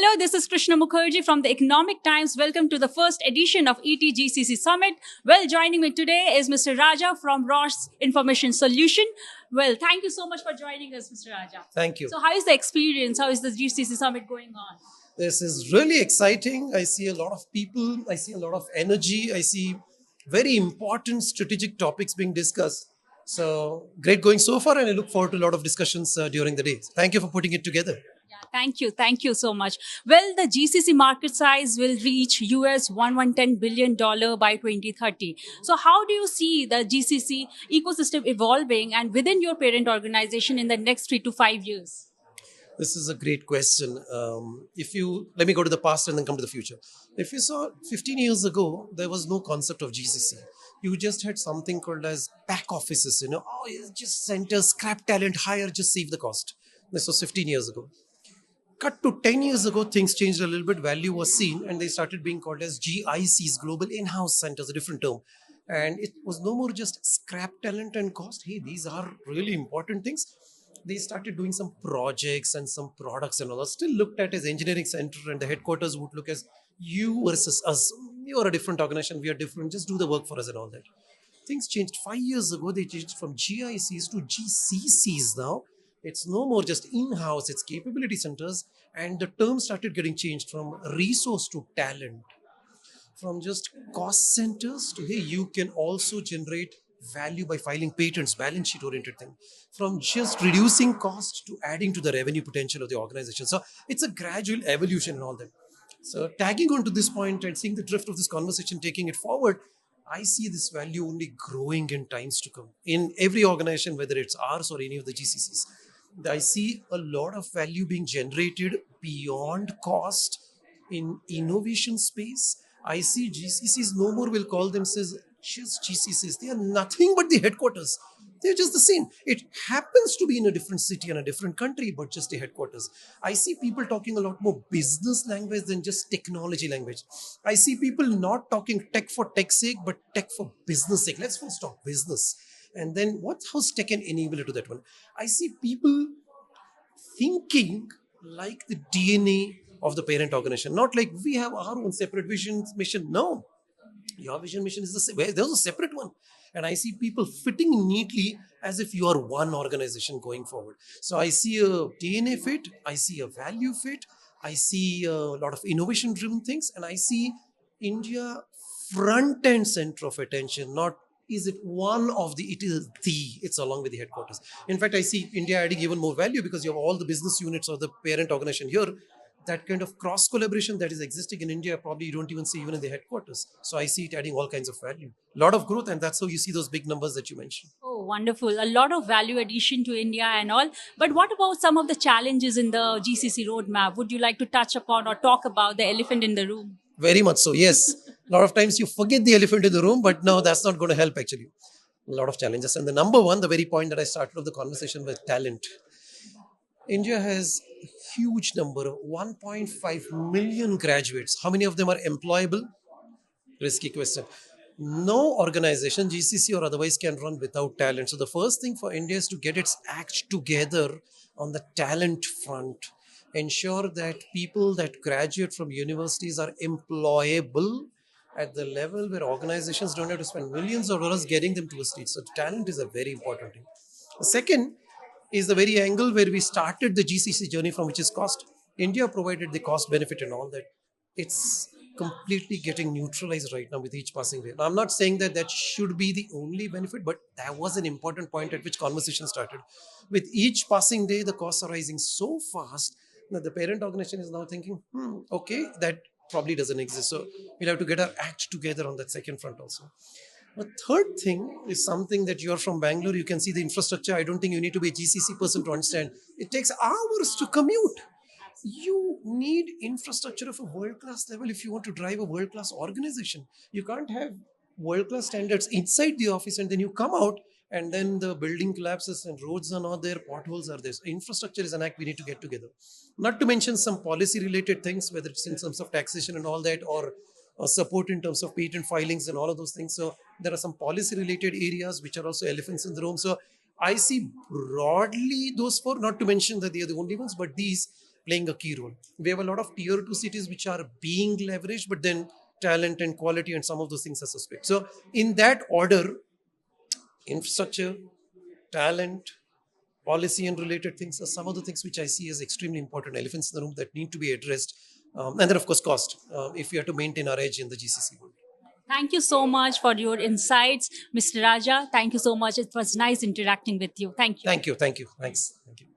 Hello, this is Krishna Mukherjee from the Economic Times. Welcome to the first edition of ETGCC Summit. Well, joining me today is Mr. Raja from Roche Information Solutions. Well, thank you so much for joining us, Mr. Raja. Thank you. So how is the experience? How is the GCC Summit going on? This is really exciting. I see a lot of people. I see a lot of energy. I see very important strategic topics being discussed. So great going so far, and I look forward to a lot of discussions during the day. Thank you for putting it together. Yeah, thank you. Thank you so much. Well, the GCC market size will reach US $110 billion by 2030. So how do you see the GCC ecosystem evolving and within your parent organization in the next 3 to 5 years? This is a great question. If you let me go to the past and then come to the future. If you saw 15 years ago, there was no concept of GCC. You just had something called as back offices. It's just centers, scrap talent, hire, just save the cost. This was 15 years ago. Cut to 10 years ago, things changed a little bit. Value was seen, and they started being called as GICs, Global In-House Centers, a different term. And it was no more just scrap talent and cost. Hey, these are really important things. They started doing some projects and some products and all that. Still looked at as engineering center, and the headquarters would look as you versus us. You are a different organization, we are different. Just do the work for us and all that. Things changed 5 years ago. They changed from GICs to GCCs now. It's no more just in-house, it's capability centers. And the term started getting changed from resource to talent. From just cost centers to, hey, you can also generate value by filing patents, balance sheet oriented thing. From just reducing cost to adding to the revenue potential of the organization. So it's a gradual evolution and all that. So tagging on to this point and seeing the drift of this conversation, taking it forward, I see this value only growing in times to come. In every organization, whether it's ours or any of the GCCs, I see a lot of value being generated beyond cost in innovation space. I see GCCs no more will call themselves just GCCs. They are nothing but the headquarters. They're just the same. It happens to be in a different city and a different country, but just the headquarters. I see people talking a lot more business language than just technology language. I see people not talking tech for tech's sake, but tech for business sake. Let's first talk business. And then how's tech an enabler to that one? I see people thinking like the DNA of the parent organization, not like we have our own separate vision, mission. No, your vision, mission is the same. There's a separate one. And I see people fitting neatly as if you are one organization going forward. So I see a DNA fit, I see a value fit, I see a lot of innovation driven things, and I see India front and center of attention, not is it one of the, it's along with the headquarters. In fact, I see India adding even more value because you have all the business units of the parent organization here. That kind of cross collaboration that is existing in India, probably you don't even see even in the headquarters. So I see it adding all kinds of value, a lot of growth, and that's how you see those big numbers that you mentioned. Oh, wonderful. A lot of value addition to India and all. But what about some of the challenges in the GCC roadmap? Would you like to touch upon or talk about the elephant in the room? Very much so, yes. A lot of times you forget the elephant in the room, but no, that's not going to help actually. A lot of challenges. And the number one, the very point that I started off the conversation with, talent. India has a huge number, 1.5 million graduates. How many of them are employable? Risky question. No organization, GCC or otherwise, can run without talent. So the first thing for India is to get its act together on the talent front. Ensure that people that graduate from universities are employable at the level where organizations don't have to spend millions of dollars getting them to a stage. So talent is a very important thing. The second is the very angle where we started the GCC journey from, which is cost. India provided the cost benefit and all that. It's completely getting neutralized right now with each passing day. Now, I'm not saying that that should be the only benefit, but that was an important point at which conversation started. With each passing day, the costs are rising so fast that the parent organization is now thinking, okay, that probably doesn't exist. So we'll have to get our act together on that second front also. The third thing is something that you're from Bangalore, you can see the infrastructure. I don't think you need to be a GCC person to understand. It takes hours to commute. You need infrastructure of a world-class level if you want to drive a world-class organization. You can't have world-class standards inside the office and then you come out and then the building collapses and roads are not there, potholes are there. So infrastructure is an act we need to get together. Not to mention some policy-related things, whether it's in terms of taxation and all that, or support in terms of patent filings and all of those things. So there are some policy-related areas which are also elephants in the room. So I see broadly those four, not to mention that they are the only ones, but these playing a key role. We have a lot of tier 2 cities which are being leveraged, but then talent and quality and some of those things are suspect. So in that order, infrastructure, talent, policy and related things are some of the things which I see as extremely important elephants in the room that need to be addressed. And then, of course, cost, if we are to maintain our edge in the GCC world. Thank you so much for your insights, Mr. Raja. Thank you so much. It was nice interacting with you. Thank you. Thank you. Thank you. Thanks. Thank you.